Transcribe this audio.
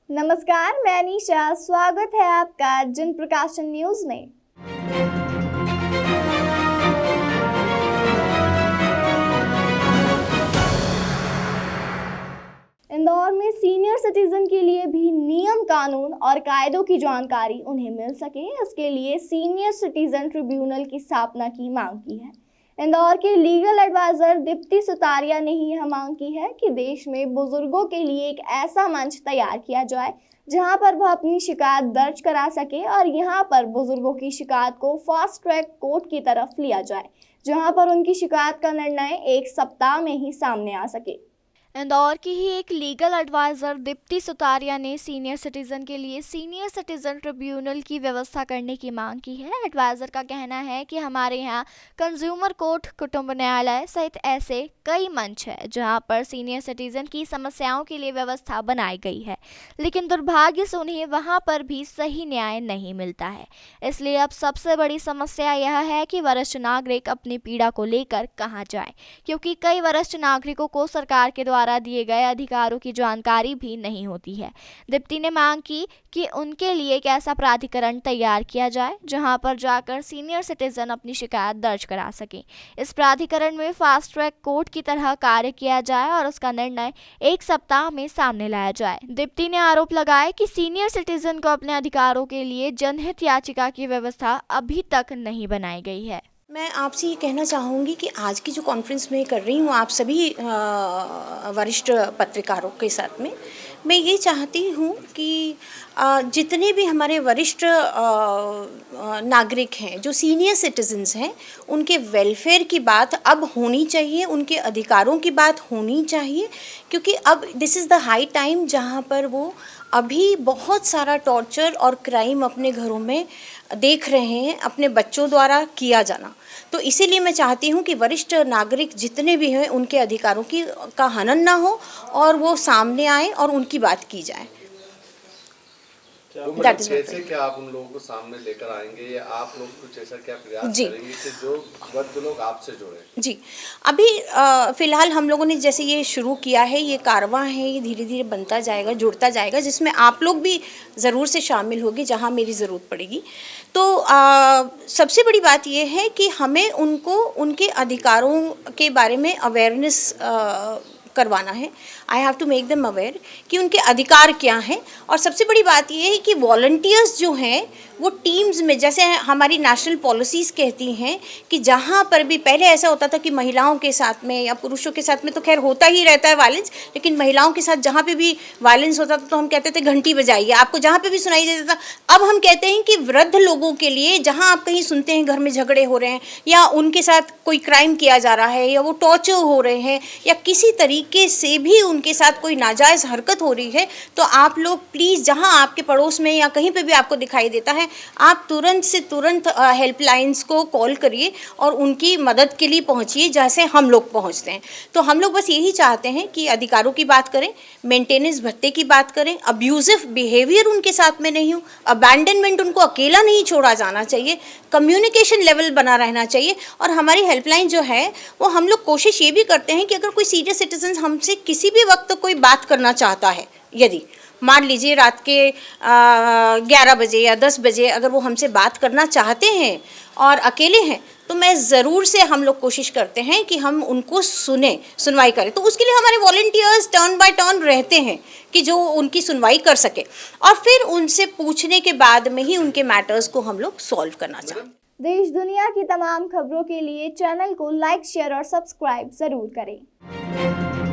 नमस्कार, मैं अनीशा। स्वागत है आपका जन प्रकाशन न्यूज में। इंदौर में सीनियर सिटीजन के लिए भी नियम कानून और कायदों की जानकारी उन्हें मिल सके, इसके लिए सीनियर सिटीजन ट्रिब्यूनल की स्थापना की मांग की है। इंदौर के लीगल एडवाइजर दीप्ति सुतारिया ने ही यह मांग की है कि देश में बुजुर्गों के लिए एक ऐसा मंच तैयार किया जाए जहां पर वह अपनी शिकायत दर्ज करा सके और यहां पर बुजुर्गों की शिकायत को फास्ट ट्रैक कोर्ट की तरफ लिया जाए, जहां पर उनकी शिकायत का निर्णय 1 सप्ताह में ही सामने आ सके। इंदौर की ही एक लीगल एडवाइजर दीप्ति सुतारिया ने सीनियर सिटीजन के लिए सीनियर सिटीजन ट्रिब्यूनल की व्यवस्था करने की मांग की है। एडवाइजर का कहना है कि हमारे यहाँ कंज्यूमर कोर्ट, कुटुंब न्यायालय सहित ऐसे कई मंच है जहाँ पर सीनियर सिटीजन की समस्याओं के लिए व्यवस्था बनाई गई है, लेकिन दुर्भाग्य से उन्हें वहाँ पर भी सही न्याय नहीं मिलता है। इसलिए अब सबसे बड़ी समस्या यह है कि वरिष्ठ नागरिक अपनी पीड़ा को लेकर कहाँ जाए, क्योंकि कई वरिष्ठ नागरिकों को सरकार के द्वारा दिए गए अधिकारों की जानकारी भी नहीं होती है। दीप्ति ने मांग की कि उनके लिए एक ऐसा प्राधिकरण तैयार किया जाए जहां पर जाकर सीनियर सिटीजन अपनी शिकायत दर्ज करा सके। इस प्राधिकरण में फास्ट ट्रैक कोर्ट की तरह कार्य किया जाए और उसका निर्णय 1 सप्ताह में सामने लाया जाए। दीप्ति ने आरोप लगाया कि सीनियर सिटीजन को अपने अधिकारों के लिए जनहित याचिका की व्यवस्था अभी तक नहीं बनाई गई है। मैं आपसे ये कहना चाहूँगी कि आज की जो कॉन्फ्रेंस मैं कर रही हूँ आप सभी वरिष्ठ पत्रकारों के साथ में, मैं ये चाहती हूँ कि जितने भी हमारे वरिष्ठ नागरिक हैं, जो सीनियर सिटीजन्स हैं, उनके वेलफेयर की बात अब होनी चाहिए, उनके अधिकारों की बात होनी चाहिए, क्योंकि अब this is the high time जहाँ पर वो अभी बहुत सारा टॉर्चर और क्राइम अपने घरों में देख रहे हैं, अपने बच्चों द्वारा किया जाना। तो इसीलिए मैं चाहती हूँ कि वरिष्ठ नागरिक जितने भी हैं उनके अधिकारों का हनन ना हो और वो सामने आए और उनकी बात की जाए। तो मतलब कैसे क्या आप उन लोगों को सामने लेकर आएंगे या आप लोग कुछ ऐसा क्या प्रयास करेंगे कि जो वृद्ध लोग आपसे जुड़े? जी, अभी फ़िलहाल हम लोगों ने जैसे ये शुरू किया है, ये कारवां है, ये धीरे धीरे बनता जाएगा, जुड़ता जाएगा, जिसमें आप लोग भी ज़रूर से शामिल होगी जहाँ मेरी ज़रूरत पड़ेगी। तो सबसे बड़ी बात ये है कि हमें उनको उनके अधिकारों के बारे में अवेयरनेस करवाना है। I have to make them aware कि उनके अधिकार क्या हैं। और सबसे बड़ी बात ये है कि वॉलंटियर्स जो हैं वो टीम्स में, जैसे हमारी नेशनल पॉलिसीज़ कहती हैं कि जहाँ पर भी पहले ऐसा होता था कि महिलाओं के साथ में या पुरुषों के साथ में तो खैर होता ही रहता है वायलेंस, लेकिन महिलाओं के साथ जहाँ पे भी वायलेंस होता था तो हम कहते थे घंटी बजाइए, आपको जहाँ पे भी सुनाई देता था। अब हम कहते हैं कि वृद्ध लोगों के लिए जहाँ आप कहीं सुनते हैं घर में झगड़े हो रहे हैं या उनके साथ कोई क्राइम किया जा रहा है या वो टॉर्चर हो रहे हैं या किसी तरीके से भी उनके साथ कोई नाजायज़ हरकत हो रही है, तो आप लोग प्लीज़ जहाँ आपके पड़ोस में या कहीं पे भी आपको दिखाई देता है, आप तुरंत से तुरंत हेल्पलाइंस को कॉल करिए और उनकी मदद के लिए पहुँचिए जैसे हम लोग पहुँचते हैं। तो हम लोग बस यही चाहते हैं कि अधिकारों की बात करें, मेंटेनेंस भत्ते की बात करें, अब्यूजिव बिहेवियर उनके साथ में नहीं हो, अबैंडनमेंट, उनको अकेला नहीं छोड़ा जाना चाहिए, कम्युनिकेशन लेवल बना रहना चाहिए। और हमारी हेल्पलाइन जो है वो हम लोग कोशिश ये भी करते हैं कि अगर कोई सीनियर सिटीजन हमसे किसी भी वक्त कोई बात करना चाहता है, यदि मान लीजिए रात के 11 बजे या 10 बजे अगर वो हमसे बात करना चाहते हैं और अकेले हैं, तो मैं ज़रूर से हम लोग कोशिश करते हैं कि हम उनको सुनवाई करें। तो उसके लिए हमारे वॉलंटियर्स टर्न बाय टर्न रहते हैं कि जो उनकी सुनवाई कर सके और फिर उनसे पूछने के बाद में ही उनके मैटर्स को हम लोग सॉल्व करना चाहते हैं। देश दुनिया की तमाम खबरों के लिए चैनल को लाइक, शेयर और सब्सक्राइब जरूर करें।